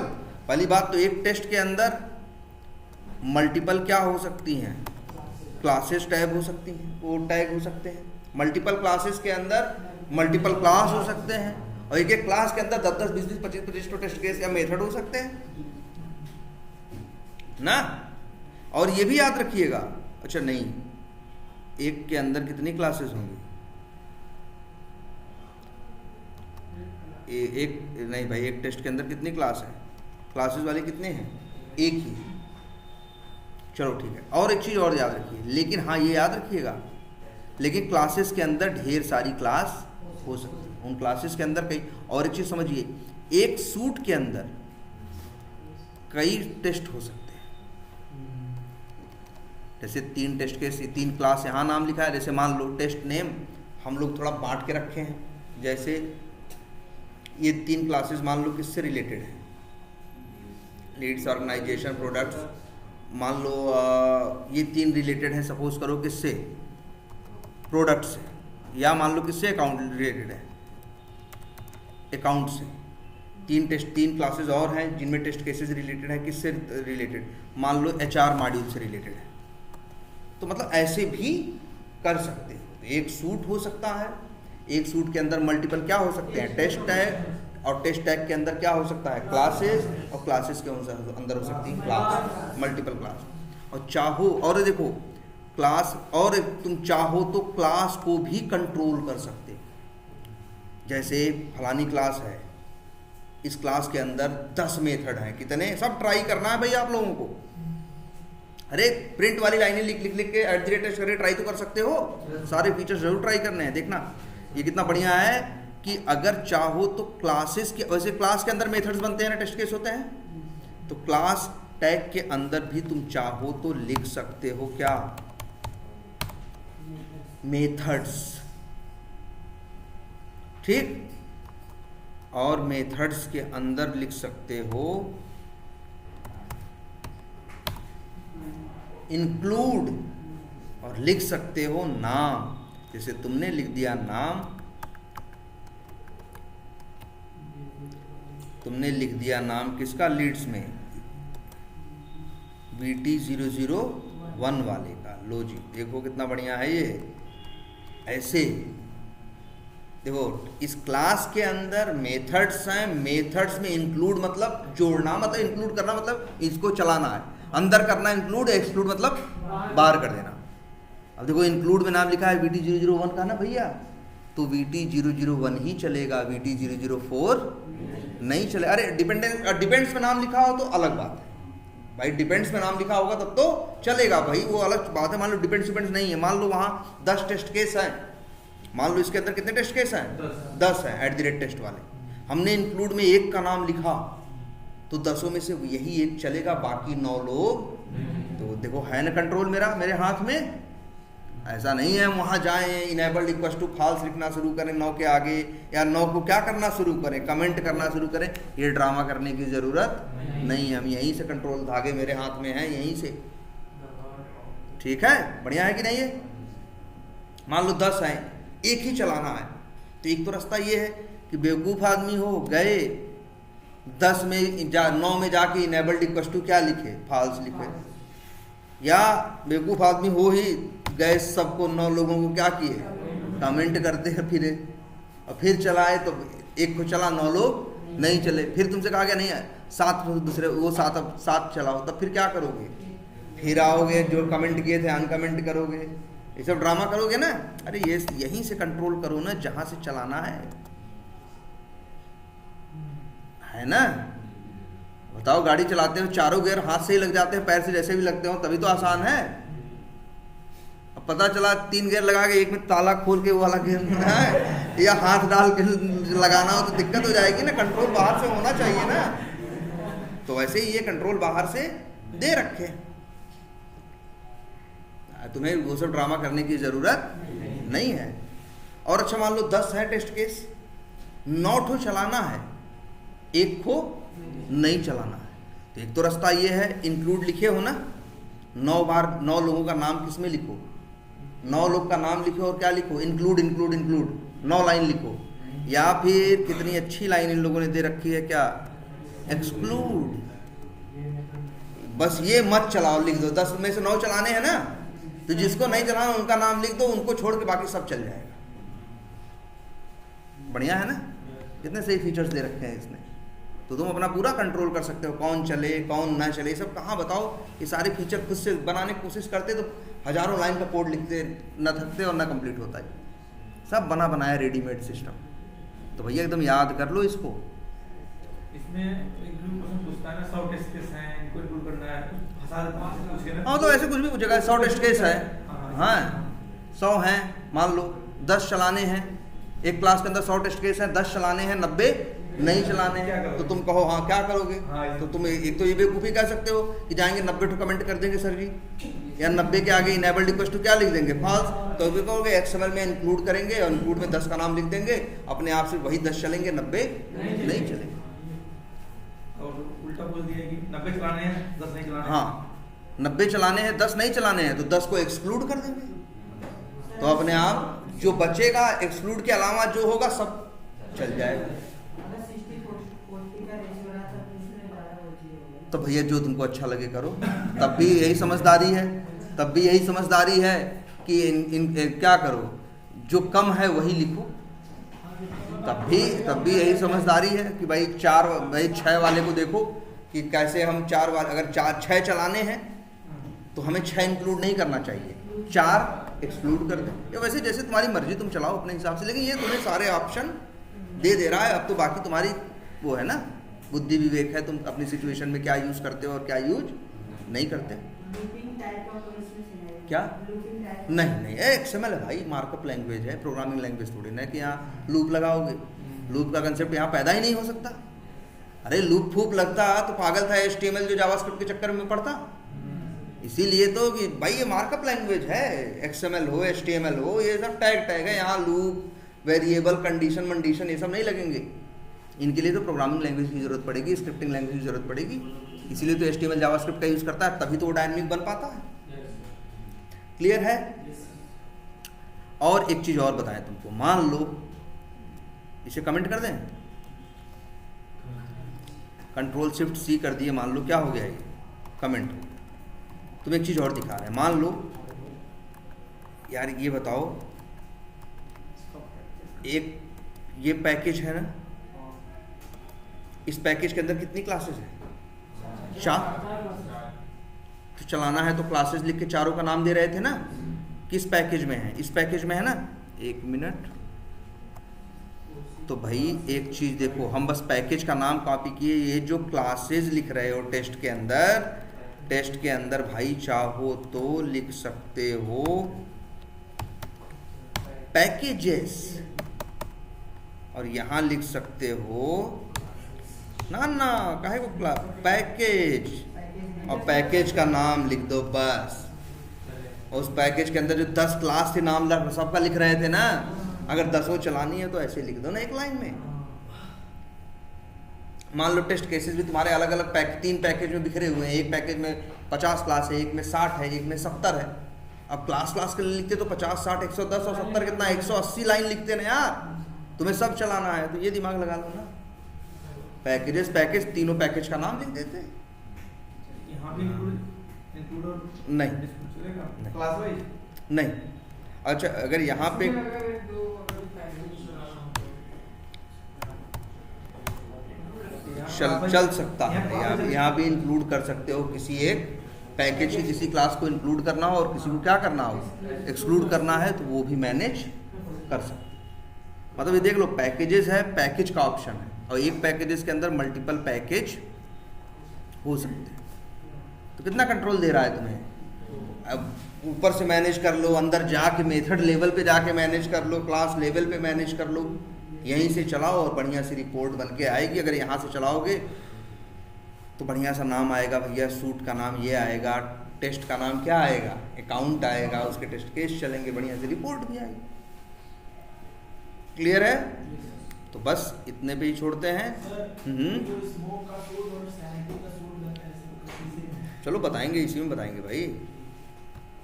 पहली बात तो एक टेस्ट के अंदर मल्टीपल क्या हो सकती हैं, क्लासेस टैग हो सकती हैं, कोड टैग हो सकते हैं। मल्टीपल क्लासेस के अंदर मल्टीपल क्लास हो सकते हैं, और एक एक क्लास के अंदर 10-10, 20-20, 25-25 तो टेस्ट केस या मेथड हो सकते हैं ना। और ये भी याद रखिएगा, अच्छा नहीं, एक के अंदर कितनी क्लासेस होंगी, एक नहीं भाई, एक टेस्ट के अंदर कितनी क्लास है, क्लासेस वाले कितने हैं, एक ही। चलो ठीक है। और एक चीज़ और याद रखिए, लेकिन हाँ ये याद रखिएगा, लेकिन क्लासेस के अंदर ढेर सारी क्लास हो सकती है, उन क्लासेस के अंदर कई। और एक चीज़ समझिए, एक सूट के अंदर कई टेस्ट हो सकते हैं। जैसे 3 टेस्ट के 3 क्लास यहाँ नाम लिखा है, जैसे मान लो टेस्ट नेम हम लोग थोड़ा बांट के रखे हैं, जैसे ये 3 क्लासेस मान लो किससे रिलेटेड है, लीड्स, ऑर्गेनाइजेशन, प्रोडक्ट्स। मान लो ये 3 रिलेटेड हैं, सपोज करो किससे, प्रोडक्ट से, या मान लो किससे, अकाउंट रिलेटेड है, अकाउंट से। 3 क्लासेस और हैं जिनमें टेस्ट केसेस रिलेटेड है, किससे रिलेटेड, मान लो HR मॉड्यूल से रिलेटेड है। तो मतलब ऐसे भी कर सकते हैं। तो एक सूट हो सकता है, एक सूट के अंदर मल्टीपल क्या हो सकते हैं, टेस्ट टैग, और टेस्ट टैग के अंदर क्या हो सकता है, क्लासेस, और क्लासेस के अंदर हो सकती है क्लास, मल्टीपल क्लास। और चाहो और देखो क्लास, और तुम चाहो तो क्लास को भी कंट्रोल कर सकते हो। जैसे फलानी क्लास है, इस क्लास के अंदर 10 मेथड हैं, कितने, सब ट्राई करना है भाई आप लोगों को। अरे प्रिंट वाली लाइनें लिख के @ करके ट्राई तो कर सकते हो, सारे फीचर्स जरूर ट्राई करने हैं। देखना ये कितना बढ़िया है कि अगर चाहो तो क्लासेस के, वैसे क्लास के अंदर मेथड्स बनते हैं ना, टेस्ट केस होते हैं, तो क्लास टैग के अंदर भी तुम चाहो तो लिख सकते हो क्या, मेथड्स, ठीक। और मेथड्स के अंदर लिख सकते हो इंक्लूड, और लिख सकते हो नाम। जैसे तुमने लिख दिया नाम, तुमने लिख दिया नाम किसका, लीड्स में VT001 वाले का। लो जी, देखो कितना बढ़िया है ये। ऐसे देखो इस क्लास के अंदर मेथड्स हैं, मेथड्स में इंक्लूड मतलब जोड़ना, मतलब इंक्लूड करना मतलब इसको चलाना है, अंदर करना इंक्लूड, एक्सक्लूड मतलब बाहर कर देना। अब देखो इंक्लूड में नाम लिखा है VT001 का ना भैया, तो VT001 ही चलेगा, VT004 नहीं चले। अरे डिपेंड्स में नाम लिखा हो तो अलग बात है भाई, डिपेंड्स में नाम लिखा होगा तब तो चलेगा भाई, वो अलग बात है। मान लो डिपेंड्स नहीं है, मान लो वहाँ 10 टेस्ट केस हैं, मान लो इसके अंदर कितने टेस्ट केस हैं, 10 हैं @ टेस्ट वाले। हमने इंक्लूड में एक का नाम लिखा तो 10 में से यही एक चलेगा, बाकी 9 लोग। तो देखो है ना कंट्रोल मेरे हाथ में। ऐसा नहीं है वहाँ जाएं इनेबल्ड इक्वल टू फॉल्स लिखना शुरू करें 9 के आगे, या 9 को क्या करना शुरू करें, कमेंट करना शुरू करें। ये ड्रामा करने की ज़रूरत नहीं है, हम यहीं से कंट्रोल, धागे मेरे हाथ में हैं यहीं से, ठीक है। बढ़िया है कि नहीं है। मान लो 10 हैं, एक ही चलाना है, तो एक तो रास्ता ये है कि बेवकूफ़ आदमी हो गए 10 में 9 में जाके इनेबल्ड इक्वल टू क्या लिखे, फॉल्स लिखे, या बेवकूफ़ आदमी हो ही गए सबको 9 लोगों को क्या किए, कमेंट करते हैं फिर, और फिर चलाए तो एक को चला 9 लोग नहीं चले, फिर तुमसे कहा गया नहीं है 7 दूसरे वो 7 चलाओ, तब फिर क्या करोगे, फिर आओगे जो कमेंट किए थे अनकमेंट करोगे, ये सब ड्रामा करोगे ना। अरे ये यहीं से कंट्रोल करो ना, जहां से चलाना है ना। बताओ गाड़ी चलाते हो, चारों गियर हाथ से ही लग जाते हैं, पैर से जैसे भी लगते हो, तभी तो आसान है। अब पता चला 3 गियर लगा के एक में ताला खोल के वो वाला गियर है, या हाथ डाल के लगाना हो तो दिक्कत हो जाएगी ना। कंट्रोल बाहर से होना चाहिए ना, तो वैसे ही ये कंट्रोल बाहर से दे रखे, तुम्हें वो सब ड्रामा करने की जरूरत नहीं है। और अच्छा मान लो 10 है टेस्ट केस, 9 ठो चलाना है, एक को नहीं चलाना है, तो एक तो रास्ता ये है इंक्लूड लिखे हो ना, 9 बार 9 लोगों का नाम किसमें लिखो, 9 लोग का नाम लिखो और क्या लिखो, इंक्लूड इंक्लूड इंक्लूड 9 लाइन लिखो। या फिर कितनी अच्छी लाइन इन लोगों ने दे रखी है क्या, एक्सक्लूड। बस ये मत चलाओ, लिख दो 10 में से 9 चलाने हैं ना, तो जिसको नहीं चलाना उनका नाम लिख दो, उनको छोड़ के बाकी सब चल जाएगा। बढ़िया है ना, कितने सही फीचर्स दे रखे हैं इसने। तो तुम अपना पूरा कंट्रोल कर सकते हो, कौन चले कौन ना चले, ये सब कहाँ बताओ। ये सारे फीचर खुद से बनाने की कोशिश करते तो हजारों लाइन का कोड लिखते, न थकते और ना कंप्लीट होता है। सब बना बनाया रेडीमेड सिस्टम। तो भैया एकदम याद कर लो इसको। इसमें एक क्वेश्चन पूछता है ना, 100 टेस्ट केस हैं, इनको इंक्लूड करना है, हाँ तो ऐसे कुछ भी पूछेगा। 100 टेस्ट केस है, हाँ 100 हैं, मान लो 10 चलाने हैं, एक क्लास के अंदर 100 टेस्ट केस हैं, 10 चलाने हैं, 90 नहीं चलाने हैं, तो तुम कहो हाँ क्या करोगे। तो तुम एक तो ये बेवकूफ़ी कह सकते हो कि जाएंगे 90 ठो कमेंट कर देंगे सर जी, या 90 के आगे इनेबल्ड इक्वल टू क्या लिख देंगे, फॉल्स। तो भी कहोगे एक्सएमएल में इंक्लूड करेंगे और इंक्लूड में 10 का नाम लिख देंगे, अपने आप से वही 10 चलेंगे, 90 नहीं चलेंगे। और उल्टा बोल दिया कि 90 चलाने हैं, 10 नहीं चलाने हैं। हाँ 90 चलाने हैं, 10 नहीं चलाने हैं, तो 10 को एक्सक्लूड कर देंगे, तो अपने आप जो बचेगा एक्सक्लूड के अलावा जो होगा सब चल जाएगा। तो भैया जो तुमको अच्छा लगे करो, तब भी यही समझदारी है, तब भी यही समझदारी है कि इन क्या करो, जो कम है वही लिखो। तब भी यही समझदारी है कि भाई 6 वाले को देखो कि कैसे हम 4 वाले, अगर 6 चलाने हैं तो हमें 6 इंक्लूड नहीं करना चाहिए, 4 एक्सक्लूड कर दें, या वैसे जैसे तुम्हारी मर्जी तुम चलाओ अपने हिसाब से, लेकिन ये तुम्हें सारे ऑप्शन दे रहा है। अब तो बाकी तुम्हारी वो है ना, बुद्धि विवेक है, तुम अपनी सिचुएशन में क्या यूज़ करते हो और क्या यूज नहीं करते। क्या नहीं, XML है भाई, मार्कअप लैंग्वेज है, प्रोग्रामिंग लैंग्वेज थोड़ी ना कि यहाँ लूप लगाओगे। लूप का कंसेप्ट यहाँ पैदा ही नहीं हो सकता। अरे लूप फूप लगता तो पागल था HTML जो जावास्क्रिप्ट के चक्कर में पड़ता। इसीलिए तो कि भाई ये मार्कअप लैंग्वेज है, XML हो HTML हो, ये सब टैग है। यहाँ लूप वेरिएबल कंडीशन मंडीशन ये सब नहीं लगेंगे। इनके लिए तो प्रोग्रामिंग लैंग्वेज की जरूरत पड़ेगी, स्क्रिप्टिंग लैंग्वेज की जरूरत पड़ेगी। इसीलिए तो HTML जावास्क्रिप्ट का यूज करता है, तभी तो वो डायनामिक बन पाता है। क्लियर है? और एक चीज और बताएं तुमको, मान लो इसे कमेंट कर दें, Ctrl+Shift+C कर दिए, मान लो क्या हो गया ये कमेंट। तुम एक चीज और दिखा रहे हैं, मान लो यार ये बताओ, एक ये पैकेज है ना, इस पैकेज के अंदर कितनी क्लासेस है? 4। तो चलाना है तो क्लासेस लिख के चारों का नाम दे रहे थे ना। किस पैकेज में है? इस पैकेज में है ना। 1 मिनट, तो भाई एक चीज देखो, हम बस पैकेज का नाम कॉपी किए, ये जो क्लासेस लिख रहे हो टेस्ट के अंदर भाई चाहो तो लिख सकते हो पैकेजेस, और यहां लिख सकते हो ना काहे को पैकेज, और पैकेज का नाम लिख दो बस। उस पैकेज के अंदर जो 10 क्लास थे नाम सबका लिख रहे थे ना, अगर 10 चलानी है तो ऐसे लिख दो ना एक लाइन में। मान लो टेस्ट केसेस भी तुम्हारे अलग अलग 3 पैकेज में बिखरे हुए हैं, एक पैकेज में 50 क्लास है, एक में 60 है, एक में 70 है। अब क्लास के लिए लिखते तो 50, 60, 110 और 70 कितना, 180 लाइन लिखते ना यार। तुम्हें सब चलाना है तो ये दिमाग लगा लो ना, पैकेज तीनों पैकेज का नाम लिख देते। नहीं। अच्छा अगर यहाँ पे चल सकता है, यहाँ भी इंक्लूड कर सकते हो किसी एक पैकेज की, किसी क्लास को इंक्लूड करना हो और किसी को क्या करना हो, एक्सक्लूड करना है, तो वो भी मैनेज कर सकते। मतलब ये देख लो, पैकेजेस है, पैकेज का ऑप्शन है, और एक पैकेजेस के अंदर मल्टीपल पैकेज हो सकते हैं। तो कितना कंट्रोल दे रहा है तुम्हें। अब ऊपर से मैनेज कर लो, अंदर जाके मेथड लेवल पे जाके मैनेज कर लो, क्लास लेवल पे मैनेज कर लो, यहीं से चलाओ और बढ़िया सी रिपोर्ट बन के आएगी। अगर यहाँ से चलाओगे तो बढ़िया सा नाम आएगा भैया, सूट का नाम ये आएगा, टेस्ट का नाम क्या आएगा, अकाउंट आएगा, उसके टेस्ट केस चलेंगे, बढ़िया से रिपोर्ट भी आएगी। क्लियर है? तो बस इतने पे ही छोड़ते हैं। चलो बताएंगे, इसी में बताएंगे भाई।